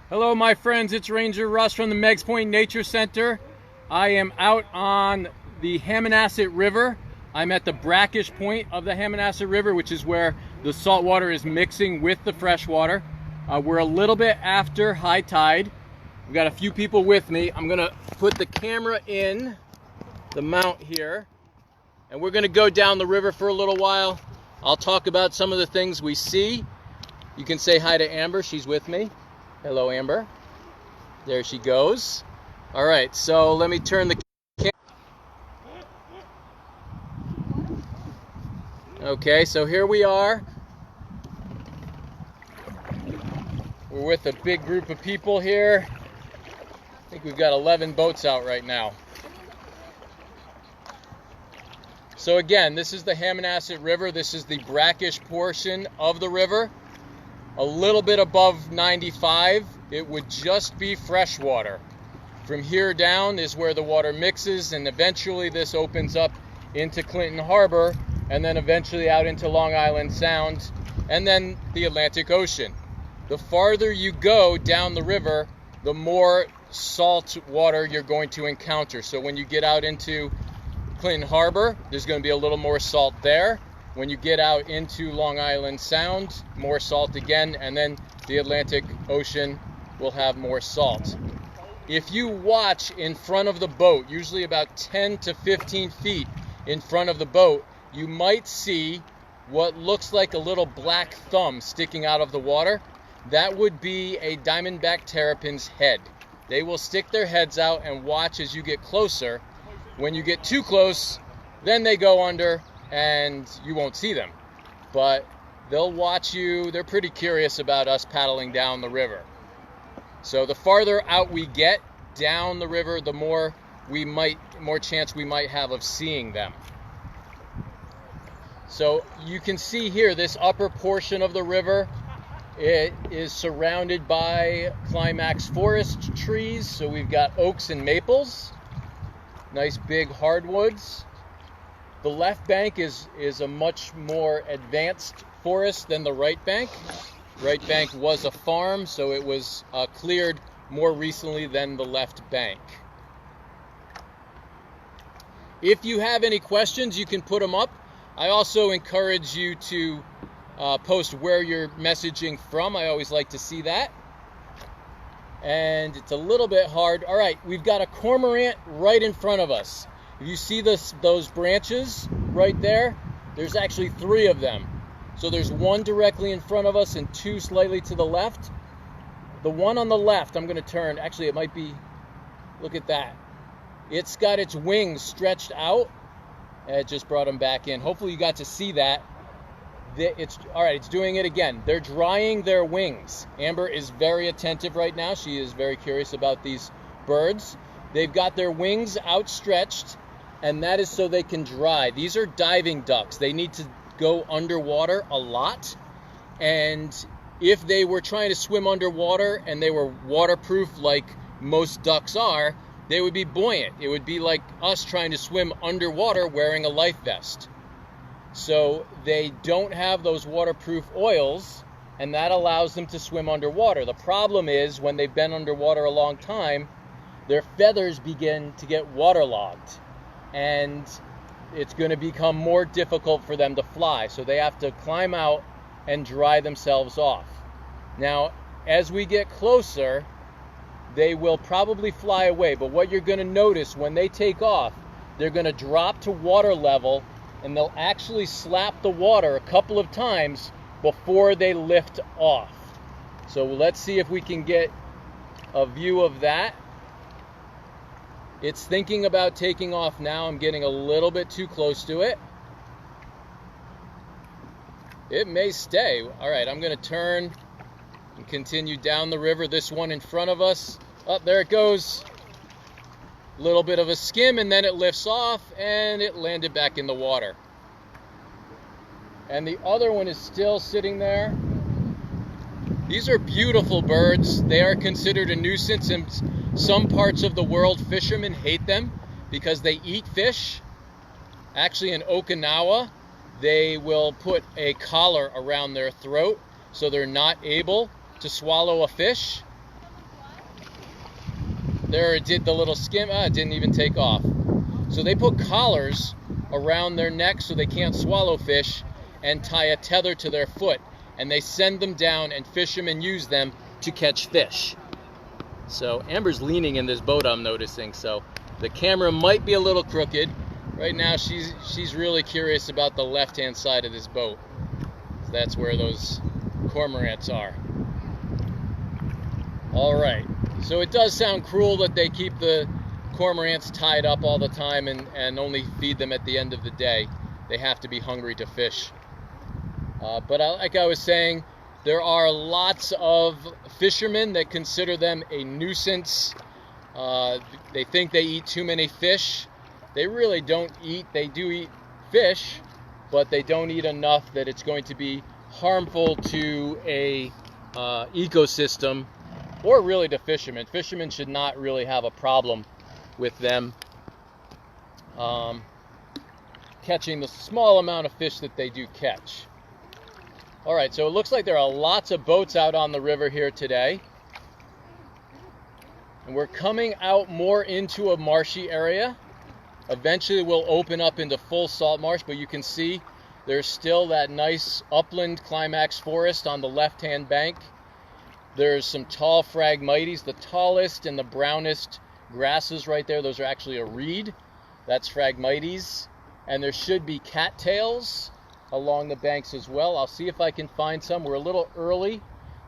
Hello my friends, it's Ranger Russ from the Meggs Point Nature Center. I am out on the Hammanosset River. I'm at the Brackish point of the Hammanosset River, which is where the salt water is mixing with the fresh water. We're a little bit after high tide. We've got a few people with me. I'm gonna put the camera in the mount here, and we're gonna go down the river for a little while. I'll talk about some of the things we see. You can say hi to Amber, she's with me. Hello, Amber. There she goes. All right, so let me turn the camera. Okay, so here we are. We're with a big group of people here. I think we've got 11 boats out right now. So again, this is the Hammanosset River. This is the Brackish portion of the river. A little bit above 95, it would just be freshwater. From here down is where the water mixes, and eventually this opens up into Clinton Harbor, and then eventually out into Long Island Sound, and then the Atlantic Ocean. The farther you go down the river, the more salt water you're going to encounter. So when you get out into Clinton Harbor, there's going to be a little more salt there. When you get out into Long Island Sound, more salt again, and then the Atlantic Ocean will have more salt. If you watch in front of the boat, usually about 10 to 15 feet in front of the boat, you might see what looks like a little black thumb sticking out of the water. That would be a diamondback terrapin's head. They will stick their heads out and watch as you get closer. When you get too close, then they go under and you won't see them. But they'll watch you. They're pretty curious about us paddling down the river. So the farther out we get down the river, the more chance we might have of seeing them. So you can see here, this upper portion of the river, it is surrounded by climax forest trees. So we've got oaks and maples, nice big hardwoods. The left bank is a much more advanced forest than the right bank. Right bank was a farm, so it was cleared more recently than the left bank. If you have any questions, you can put them up. I also encourage you to post where you're messaging from. I always like to see that. And it's a little bit hard. All right, we've got a cormorant right in front of us. If you see those branches right there, there's actually 3 of them. So there's one directly in front of us and 2 slightly to the left. The one on the left, I'm going to turn. Actually, it might be, look at that. It's got its wings stretched out. It just brought them back in. Hopefully you got to see that. All right, it's doing it again. They're drying their wings. Amber is very attentive right now. She is very curious about these birds. They've got their wings outstretched, and that is so they can dry. These are diving ducks. They need to go underwater a lot, and if they were trying to swim underwater and they were waterproof like most ducks are, they would be buoyant. It would be like us trying to swim underwater wearing a life vest. So they don't have those waterproof oils, and that allows them to swim underwater. The problem is when they've been underwater a long time, their feathers begin to get waterlogged, and it's going to become more difficult for them to fly. So they have to climb out and dry themselves off. Now, as we get closer, they will probably fly away. But what you're going to notice when they take off, they're going to drop to water level, and they'll actually slap the water a couple of times before they lift off. So let's see if we can get a view of that. It's thinking about taking off now. I'm getting a little bit too close to it. It may stay. All right, I'm going to turn and continue down the river. This one in front of us. Oh, there it goes. A little bit of a skim, and then it lifts off, and it landed back in the water. And the other one is still sitting there. These are beautiful birds. They are considered a nuisance in some parts of the world. Fishermen hate them because they eat fish. Actually, in Okinawa, they will put a collar around their throat so they're not able to swallow a fish. there it did the little skim. It didn't even take off. So they put collars around their neck so they can't swallow fish and tie a tether to their foot. And they send them down and fishermen use them to catch fish. So Amber's leaning in this boat, I'm noticing. So the camera might be a little crooked. Right now she's really curious about the left-hand side of this boat. So that's where those cormorants are. All right. So it does sound cruel that they keep the cormorants tied up all the time and only feed them at the end of the day. They have to be hungry to fish. But like I was saying, there are lots of fishermen that consider them a nuisance. They think they eat too many fish. They really don't eat. They do eat fish, but they don't eat enough that it's going to be harmful to a ecosystem, or really to fishermen. Fishermen should not really have a problem with them catching the small amount of fish that they do catch. All right, so it looks like there are lots of boats out on the river here today. And we're coming out more into a marshy area. Eventually we'll open up into full salt marsh, but you can see there's still that nice upland climax forest on the left-hand bank. There's some tall Phragmites, the tallest and the brownest grasses right there. Those are actually a reed. That's Phragmites. And there should be cattails along the banks as well. I'll see if I can find some. We're a little early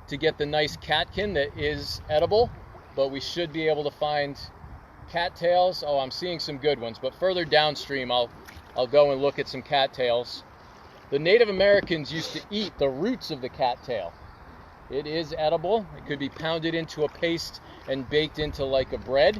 to get the nice catkin that is edible, but we should be able to find cattails. Oh, I'm seeing some good ones, but further downstream I'll go and look at some cattails. The Native Americans used to eat the roots of the cattail. It is edible. It could be pounded into a paste and baked into like a bread.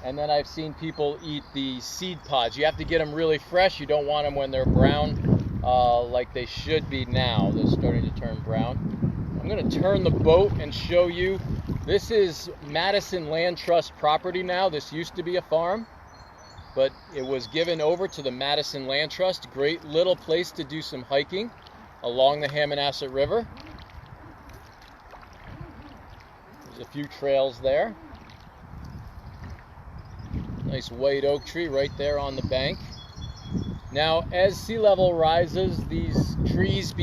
And then I've seen people eat the seed pods. You have to get them really fresh. You don't want them when they're brown, like they should be now. They're starting to turn brown. I'm going to turn the boat and show you. This is Madison Land Trust property now. This used to be a farm, but it was given over to the Madison Land Trust. Great little place to do some hiking along the Hammanosset River. There's a few trails there. Nice white oak tree right there on the bank. Now, as sea level rises, these trees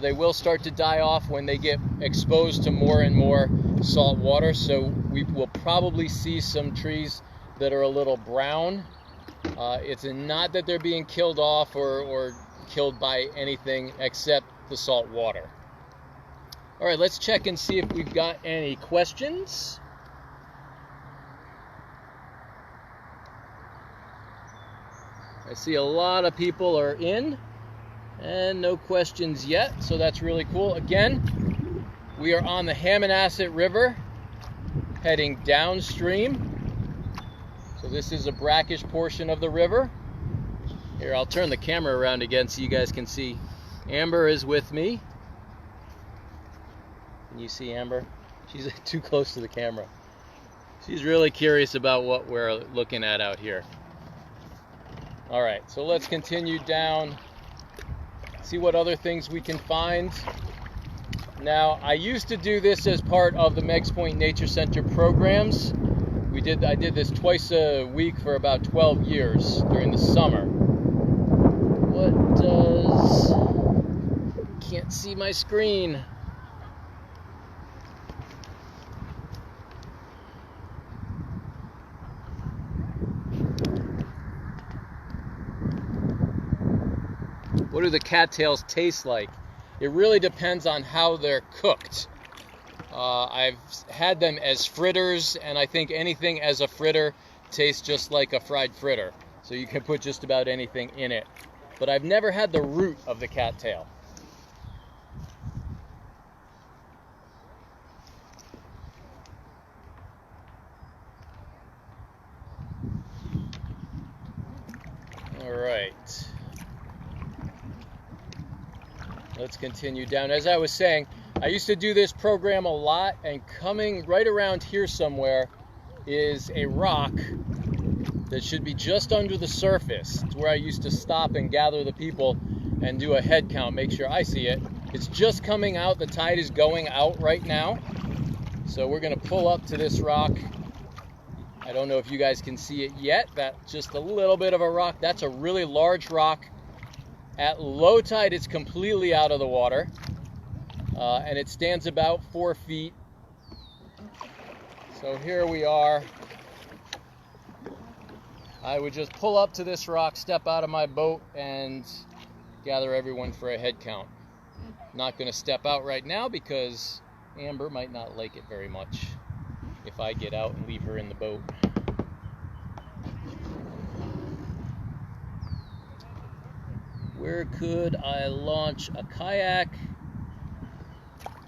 they will start to die off when they get exposed to more and more salt water. So we will probably see some trees that are a little brown. It's not that they're being killed off or killed by anything except the salt water. All right, let's check and see if we've got any questions. I see a lot of people are in, and no questions yet, so that's really cool. Again, we are on the Hammanosset River, heading downstream. So this is a brackish portion of the river. Here, I'll turn the camera around again so you guys can see. Amber is with me. Can you see Amber? She's too close to the camera. She's really curious about what we're looking at out here. All right, so let's continue down, see what other things we can find. Now, I used to do this as part of the Meggs Point Nature Center programs. I did this twice a week for about 12 years during the summer. Can't see my screen. What do the cattails taste like? It really depends on how they're cooked. I've had them as fritters, and I think anything as a fritter tastes just like a fried fritter. So you can put just about anything in it. But I've never had the root of the cattail. All right. Let's continue down. As I was saying, I used to do this program a lot, and coming right around here somewhere is a rock that should be just under the surface. It's where I used to stop and gather the people and do a head count, make sure I see it. It's just coming out. The tide is going out right now. So we're going to pull up to this rock. I don't know if you guys can see it yet. That's just a little bit of a rock. That's a really large rock. At low tide, it's completely out of the water. And it stands about 4 feet. So here we are. I would just pull up to this rock, step out of my boat, and gather everyone for a head count. Not going to step out right now because Amber might not like it very much if I get out and leave her in the boat. Where could I launch a kayak?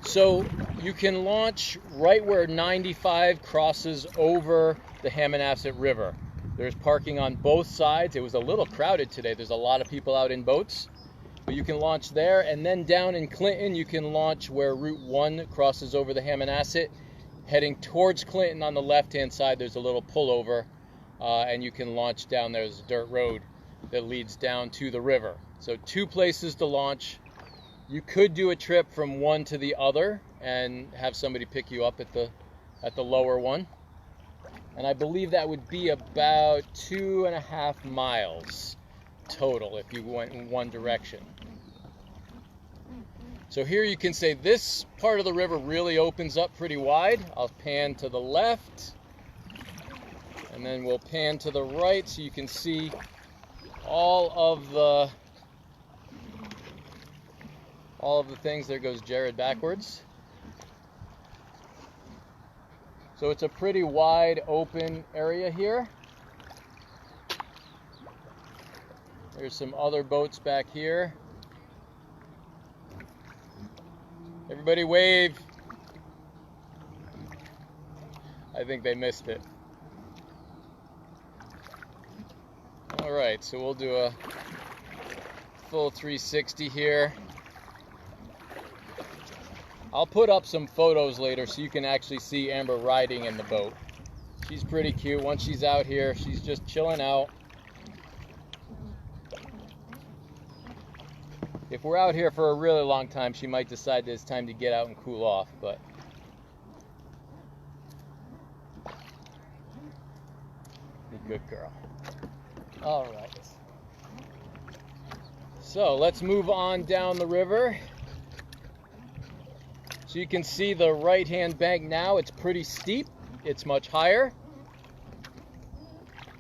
So you can launch right where 95 crosses over the Hammanosset River. There's parking on both sides. It was a little crowded today. There's a lot of people out in boats. But you can launch there, and then down in Clinton, you can launch where Route 1 crosses over the Hammanosset. Heading towards Clinton on the left-hand side, there's a little pullover, and you can launch down there. There's a dirt road that leads down to the river. So 2 places to launch. You could do a trip from one to the other and have somebody pick you up at the lower one. And I believe that would be about 2.5 miles total if you went in one direction. So here you can say this part of the river really opens up pretty wide. I'll pan to the left, and then we'll pan to the right so you can see all of the things. There goes Jared backwards. So it's a pretty wide open area here. There's some other boats back here. Everybody wave. I think they missed it. All right, so we'll do a full 360 here. I'll put up some photos later so you can actually see Amber riding in the boat. She's pretty cute. Once she's out here, she's just chilling out. If we're out here for a really long time, she might decide that it's time to get out and cool off, but good girl. All right. So let's move on down the river. So you can see the right-hand bank now. It's pretty steep. It's much higher.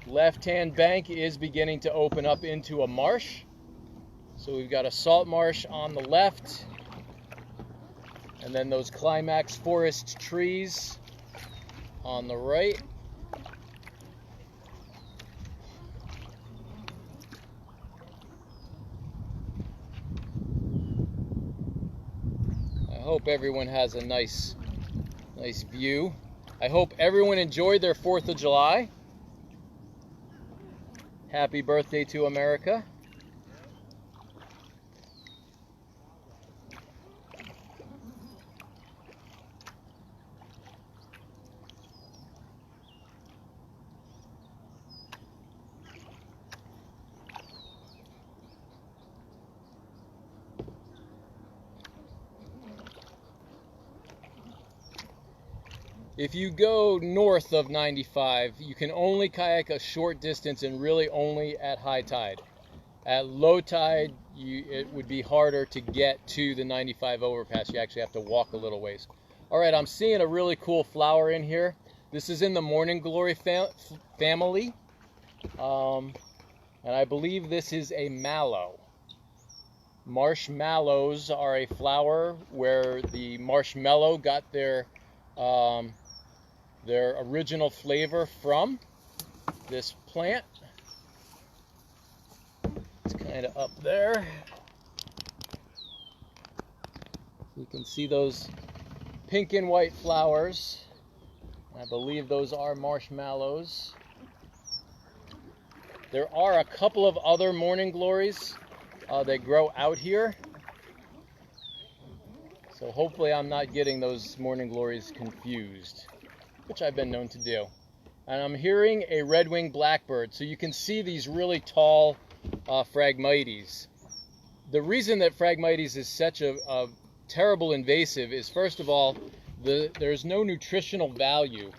Left-hand bank is beginning to open up into a marsh. So we've got a salt marsh on the left, and then those climax forest trees on the right. I hope everyone has a nice view. I hope everyone enjoyed their 4th of July. Happy birthday to America. If you go north of 95, you can only kayak a short distance and really only at high tide. At low tide, it would be harder to get to the 95 overpass. You actually have to walk a little ways. All right, I'm seeing a really cool flower in here. This is in the morning glory family. And I believe this is a mallow. Marshmallows are a flower where the marshmallow got their original flavor from this plant. It's kind of up there. You can see those pink and white flowers. I believe those are marshmallows. There are a couple of other morning glories that grow out here. So hopefully I'm not getting those morning glories confused, which I've been known to do. And I'm hearing a red-winged blackbird. So you can see these really tall Phragmites. The reason that Phragmites is such a terrible invasive is, first of all, there's no nutritional value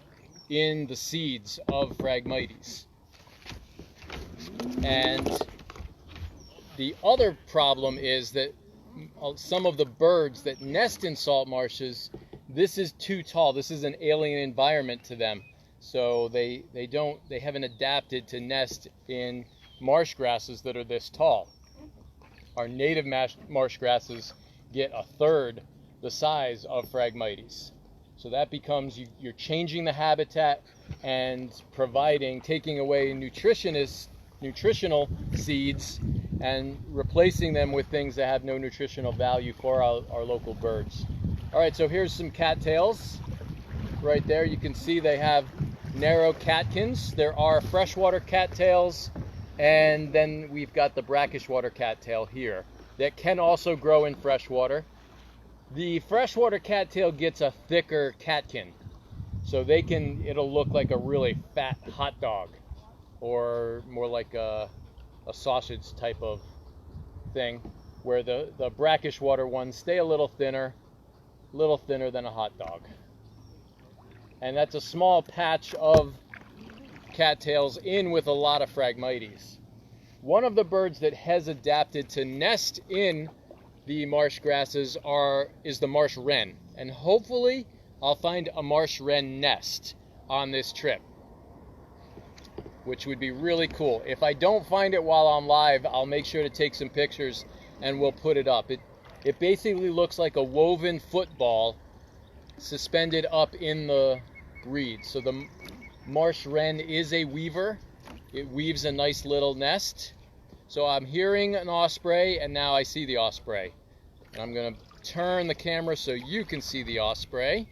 in the seeds of Phragmites. And the other problem is that some of the birds that nest in salt marshes, this is too tall. This is an alien environment to them. So they haven't adapted to nest in marsh grasses that are this tall. Our native marsh grasses get a third the size of Phragmites. So that becomes, you're changing the habitat and taking away nutritional seeds and replacing them with things that have no nutritional value for our local birds. All right, so here's some cattails. Right there, you can see they have narrow catkins. There are freshwater cattails, and then we've got the brackish water cattail here that can also grow in freshwater. The freshwater cattail gets a thicker catkin, so it'll look like a really fat hot dog, or more like a sausage type of thing, where the brackish water ones stay a little thinner than a hot dog. And that's a small patch of cattails in with a lot of Phragmites. One of the birds that has adapted to nest in the marsh grasses is the Marsh Wren. And hopefully I'll find a Marsh Wren nest on this trip, which would be really cool. If I don't find it while I'm live, I'll make sure to take some pictures and we'll put it up. It basically looks like a woven football suspended up in the reeds. So the Marsh Wren is a weaver. It weaves a nice little nest. So I'm hearing an osprey, and now I see the osprey. And I'm going to turn the camera so you can see the osprey.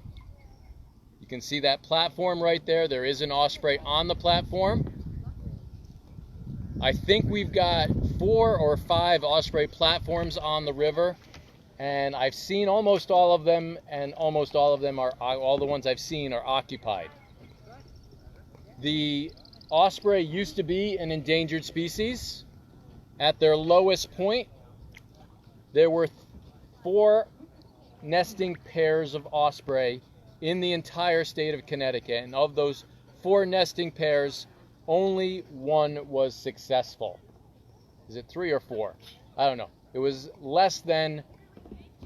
You can see that platform right there. There is an osprey on the platform. I think we've got 4 or 5 osprey platforms on the river, and I've seen almost all of them, and almost all of them all the ones I've seen are occupied. The osprey used to be an endangered species. At their lowest point, there were 4 nesting pairs of osprey in the entire state of Connecticut, and of those 4 nesting pairs, only 1 was successful. Is it 3 or 4? I don't know. It was less than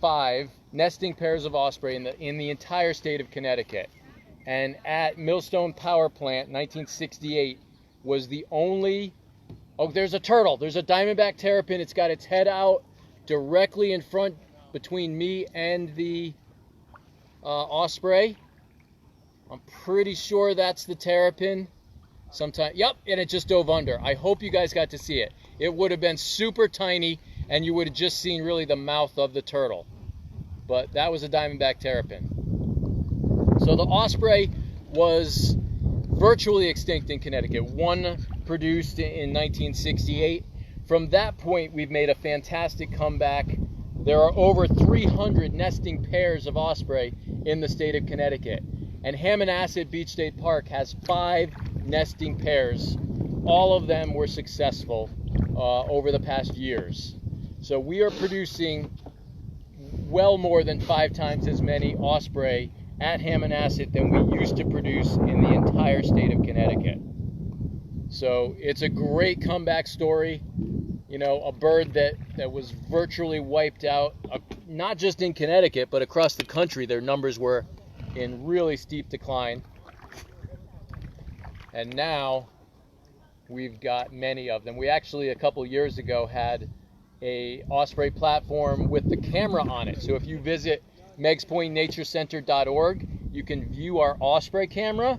5 nesting pairs of osprey in the entire state of Connecticut. And at Millstone Power Plant, 1968, was the only... Oh, there's a turtle. There's a diamondback terrapin. It's got its head out directly in front between me and the osprey. I'm pretty sure that's the terrapin. Yep, and it just dove under. I hope you guys got to see it. It would have been super tiny, and you would have just seen really the mouth of the turtle. But that was a diamondback terrapin. So the osprey was virtually extinct in Connecticut. 1 produced in 1968. From that point, we've made a fantastic comeback. There are over 300 nesting pairs of osprey in the state of Connecticut. And Hammanosset Beach State Park has 5 nesting pairs. All of them were successful over the past years. So we are producing well more than 5 times as many osprey at Hammanosset than we used to produce in the entire state of Connecticut. So it's a great comeback story. You know, a bird that was virtually wiped out, not just in Connecticut, but across the country. Their numbers were in really steep decline. And now we've got many of them. We actually, a couple years ago, had a osprey platform with the camera on it. So if you visit megspointnaturecenter.org, you can view our osprey camera.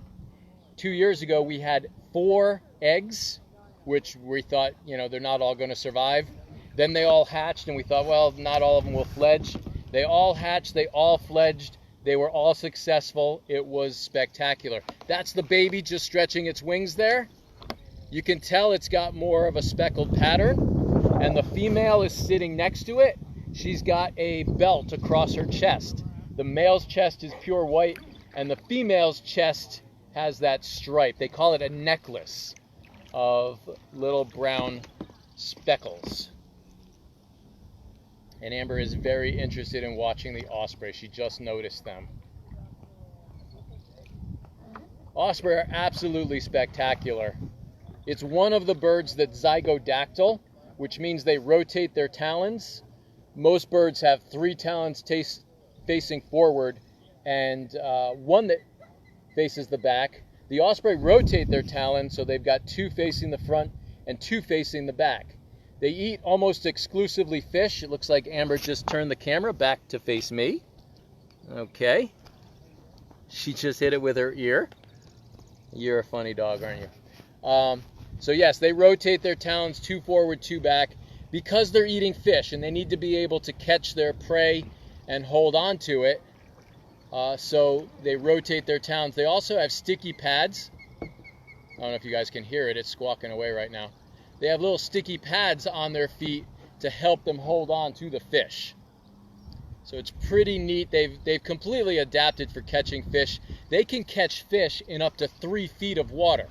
2 years ago, we had 4 eggs, which we thought, you know, they're not all going to survive. Then they all hatched, and we thought, well, not all of them will fledge. They all hatched, they all fledged, they were all successful. It was spectacular. That's the baby just stretching its wings there. You can tell it's got more of a speckled pattern, and the female is sitting next to it. She's got a belt across her chest. The male's chest is pure white, and the female's chest has that stripe. They call it a necklace of little brown speckles. And Amber is very interested in watching the osprey. She just noticed them. Osprey are absolutely spectacular. It's one of the birds that's zygodactyl, which means they rotate their talons. Most birds have 3 talons facing forward and one that faces the back. The osprey rotate their talons, so they've got 2 facing the front and 2 facing the back. They eat almost exclusively fish. It looks like Amber just turned the camera back to face me. Okay. She just hit it with her ear. You're a funny dog, aren't you? So yes, they rotate their talons 2 forward, 2 back because they're eating fish and they need to be able to catch their prey and hold on to it. So they rotate their talons. They also have sticky pads. I don't know if you guys can hear it. It's squawking away right now. They have little sticky pads on their feet to help them hold on to the fish. So it's pretty neat. They've completely adapted for catching fish. They can catch fish in up to 3 feet of water.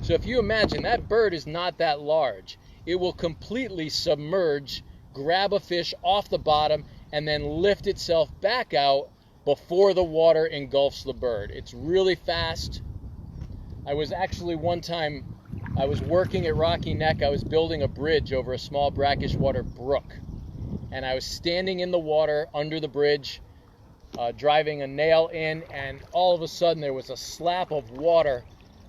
So if you imagine, that bird is not that large. It will completely submerge, grab a fish off the bottom, and then lift itself back out before the water engulfs the bird. It's really fast. I was actually one time, I was working at Rocky Neck. I was building a bridge over a small brackish water brook. And I was standing in the water under the bridge, driving a nail in, and all of a sudden there was a slap of water.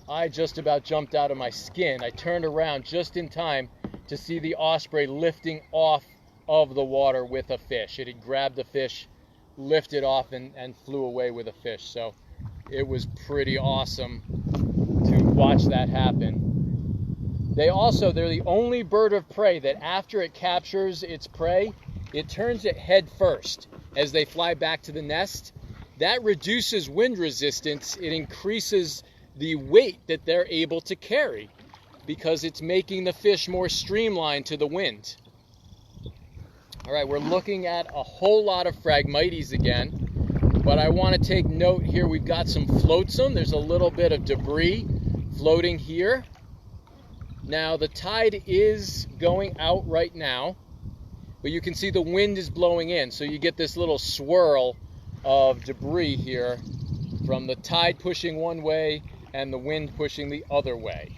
I just about jumped out of my skin. I turned around just in time to see the osprey lifting off of the water with a fish. It had grabbed the fish, lifted off, and flew away with a fish. So it was pretty awesome to watch that happen. They're the only bird of prey that after it captures its prey, it turns it head first as they fly back to the nest. That reduces wind resistance. It increases the weight that they're able to carry because it's making the fish more streamlined to the wind. All right, we're looking at a whole lot of Phragmites again, but I want to take note here. We've got some flotsam. There's a little bit of debris floating here. Now the tide is going out right now, but you can see the wind is blowing in, so you get this little swirl of debris here from the tide pushing one way and the wind pushing the other way.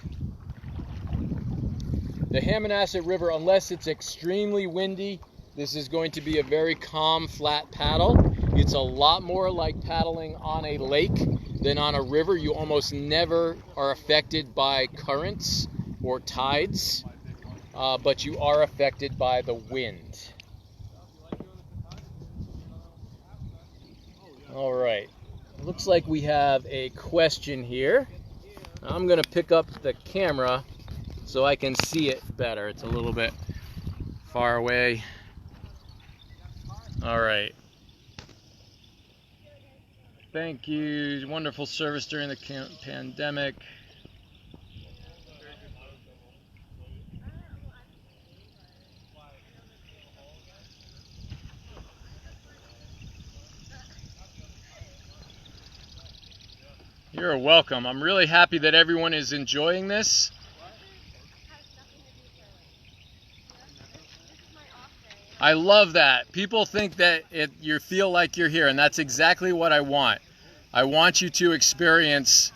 The Hammanosset River, unless it's extremely windy, this is going to be a very calm, flat paddle. It's a lot more like paddling on a lake than on a river. You almost never are affected by currents or tides, but you are affected by the wind. All right, looks like we have a question here. I'm gonna pick up the camera so I can see it better. It's a little bit far away. All right. Thank you. Wonderful service during the pandemic. You're welcome. I'm really happy that everyone is enjoying this. I love that. People think that you feel like you're here, and that's exactly what I want. I want you to experience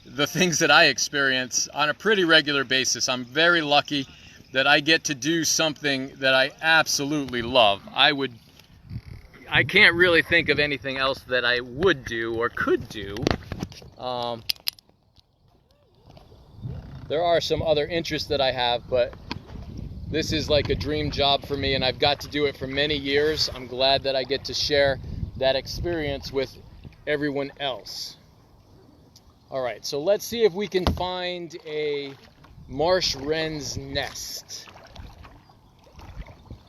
the things that I experience on a pretty regular basis. I'm very lucky that I get to do something that I absolutely love. I can't really think of anything else that I would do or could do. There are some other interests that I have, but this is like a dream job for me, and I've got to do it for many years. I'm glad that I get to share that experience with everyone else. All right, so let's see if we can find a marsh wren's nest.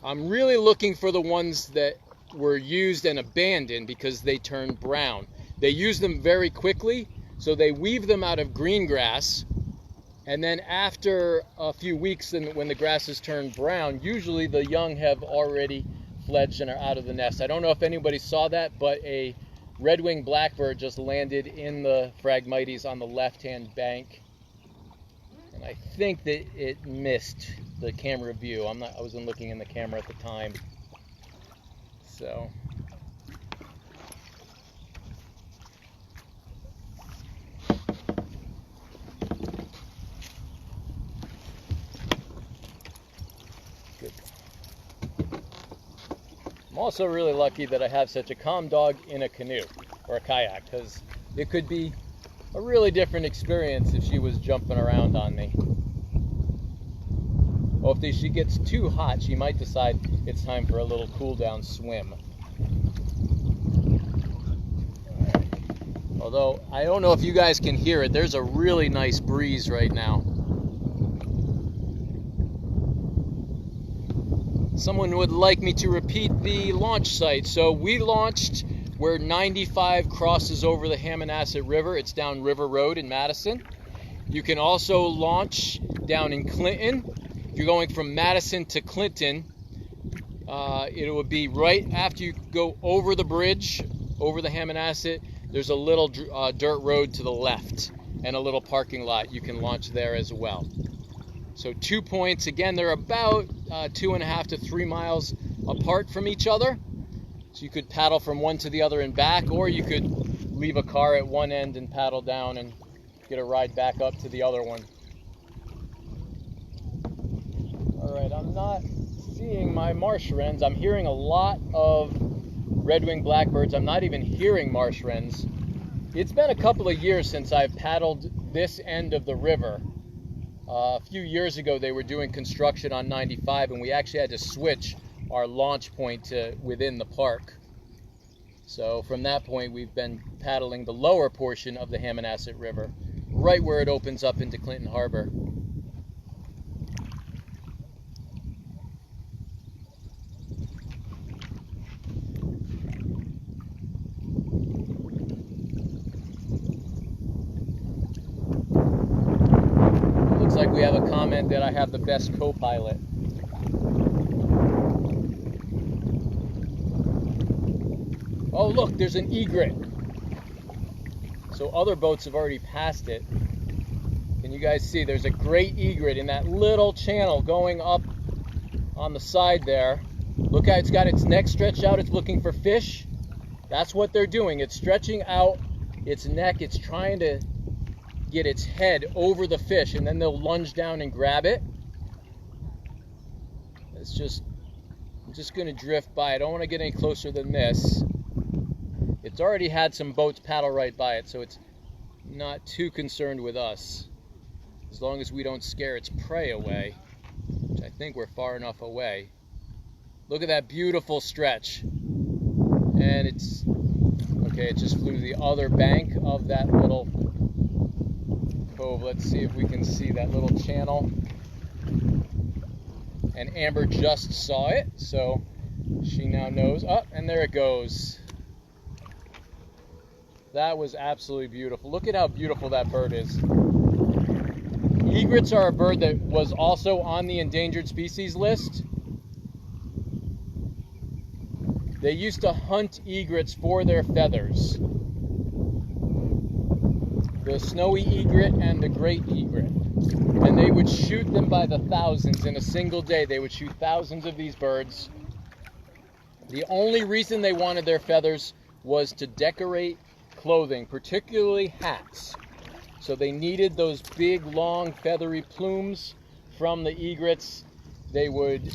I'm really looking for the ones that were used and abandoned because they turn brown. They use them very quickly, so they weave them out of green grass, and then after a few weeks, when the grass has turned brown, usually the young have already fledged and are out of the nest. I don't know if anybody saw that, but a red-winged blackbird just landed in the Phragmites on the left-hand bank, and I think that it missed the camera view. I wasn't looking in the camera at the time, so. also really lucky that I have such a calm dog in a canoe or a kayak, because it could be a really different experience if she was jumping around on me. Well, if she gets too hot, she might decide it's time for a little cool down swim. Although, I don't know if you guys can hear it, there's a really nice breeze right now. Someone would like me to repeat the launch site. So we launched where 95 crosses over the Hammanosset River. It's down River Road in Madison. You can also launch down in Clinton. If you're going from Madison to Clinton, it would be right after you go over the bridge, over the Hammanosset. There's a little dirt road to the left and a little parking lot. You can launch there as well. So 2 points. Again, they're about 2.5 to 3 miles apart from each other. So you could paddle from one to the other and back, or you could leave a car at one end and paddle down and get a ride back up to the other one. All right, I'm not seeing my marsh wrens. I'm hearing a lot of red-winged blackbirds. I'm not even hearing marsh wrens. It's been a couple of years since I've paddled this end of the river. A few years ago, they were doing construction on 95, and we actually had to switch our launch point to within the park. So from that point, we've been paddling the lower portion of the Hammanosset River, right where it opens up into Clinton Harbor. Looks like we have a comment that I have the best co-pilot. Oh look, there's an egret. So other boats have already passed it. Can you guys see? There's a great egret in that little channel going up on the side there. Look how it's got its neck stretched out. It's looking for fish. That's what they're doing. It's stretching out its neck. It's trying to get its head over the fish, and then they'll lunge down and grab it. I'm just going to drift by. I don't want to get any closer than this. It's already had some boats paddle right by it, so it's not too concerned with us, as long as we don't scare its prey away, which I think we're far enough away. Look at that beautiful stretch. And it's okay, it just flew to the other bank of that little cove. Let's see if we can see that little channel. And Amber just saw it, so she now knows. Oh, and there it goes. That was absolutely beautiful. Look at how beautiful that bird is. Egrets are a bird that was also on the endangered species list. They used to hunt egrets for their feathers. The snowy egret and the great egret. And they would shoot them by the thousands in a single day. They would shoot thousands of these birds. The only reason they wanted their feathers was to decorate clothing, particularly hats. So they needed those big, long, feathery plumes from the egrets. They would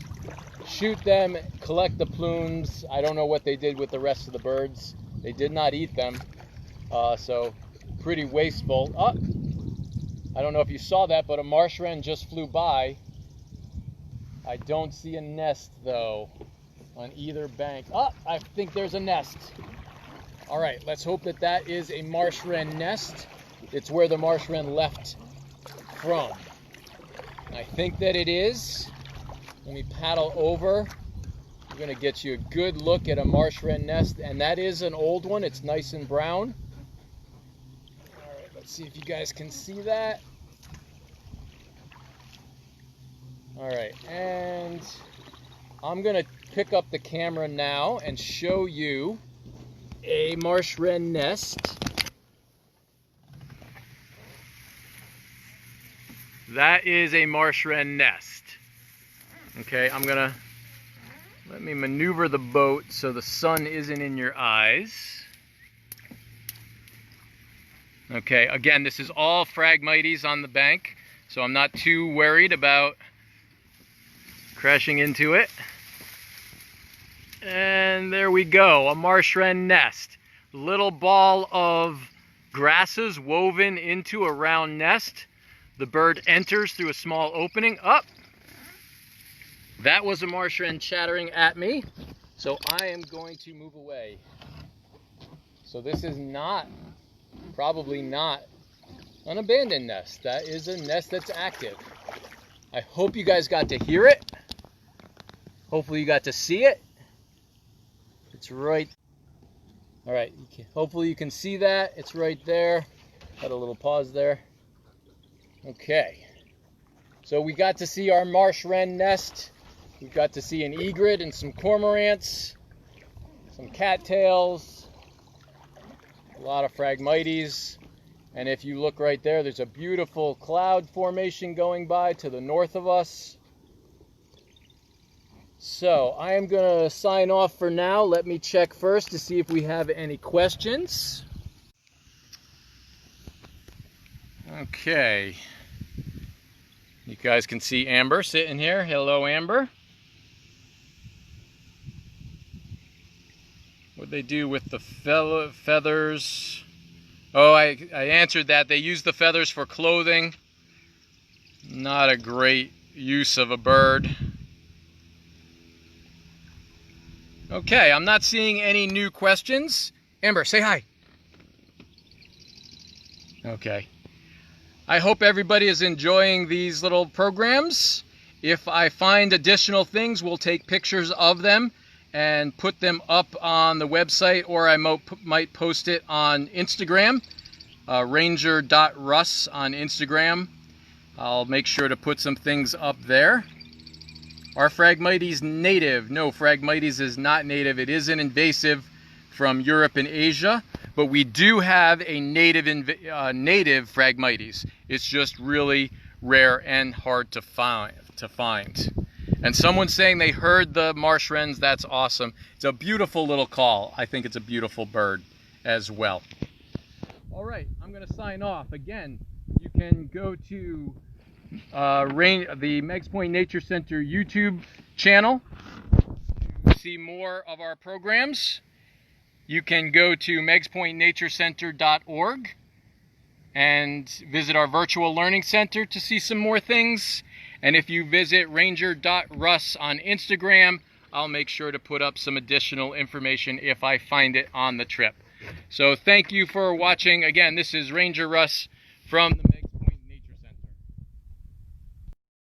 shoot them, collect the plumes. I don't know what they did with the rest of the birds. They did not eat them, so pretty wasteful. Oh, I don't know if you saw that, but a marsh wren just flew by. I don't see a nest, though, on either bank. Oh, I think there's a nest. All right, let's hope that that is a marsh wren nest. It's where the marsh wren left from. I think that it is. Let me paddle over. I'm gonna get you a good look at a marsh wren nest, and that is an old one. It's nice and brown. All right, let's see if you guys can see that. All right, and I'm gonna pick up the camera now and show you a marsh wren nest. That is a marsh wren nest. Okay, let me maneuver the boat so the sun isn't in your eyes. Okay, again, this is all Phragmites on the bank, so I'm not too worried about crashing into it. And And there we go, a marsh wren nest. Little ball of grasses woven into a round nest. The bird enters through a small opening. Up. That was a marsh wren chattering at me. So I am going to move away. So this is probably not an abandoned nest. That is a nest that's active. I hope you guys got to hear it. Hopefully you got to see it. It's right. All right, hopefully you can see that. It's right there. Had a little pause there. Okay. So we got to see our marsh wren nest. We got to see an egret and some cormorants, some cattails, a lot of Phragmites. And if you look right there, there's a beautiful cloud formation going by to the north of us. So I am going to sign off for now. Let me check first to see if we have any questions. Okay. You guys can see Amber sitting here. Hello, Amber. What'd they do with the feathers? Oh, I answered that. They use the feathers for clothing. Not a great use of a bird. Okay, I'm not seeing any new questions. Amber, say hi. Okay. I hope everybody is enjoying these little programs. If I find additional things, we'll take pictures of them and put them up on the website, or I might post it on Instagram, ranger.russ on Instagram. I'll make sure to put some things up there. Are Phragmites native? No, Phragmites is not native. It is an invasive from Europe and Asia, but we do have a native Phragmites. It's just really rare and hard to find. And someone's saying they heard the marsh wrens. That's awesome. It's a beautiful little call. I think it's a beautiful bird as well. All right, I'm going to sign off. Again, you can go to the Meggs Point Nature Center YouTube channel to see more of our programs. You can go to meggspointnaturecenter.org and visit our virtual learning center to see some more things. And if you visit ranger.russ on Instagram, I'll make sure to put up some additional information if I find it on the trip. So thank you for watching. Again, this is Ranger Russ from the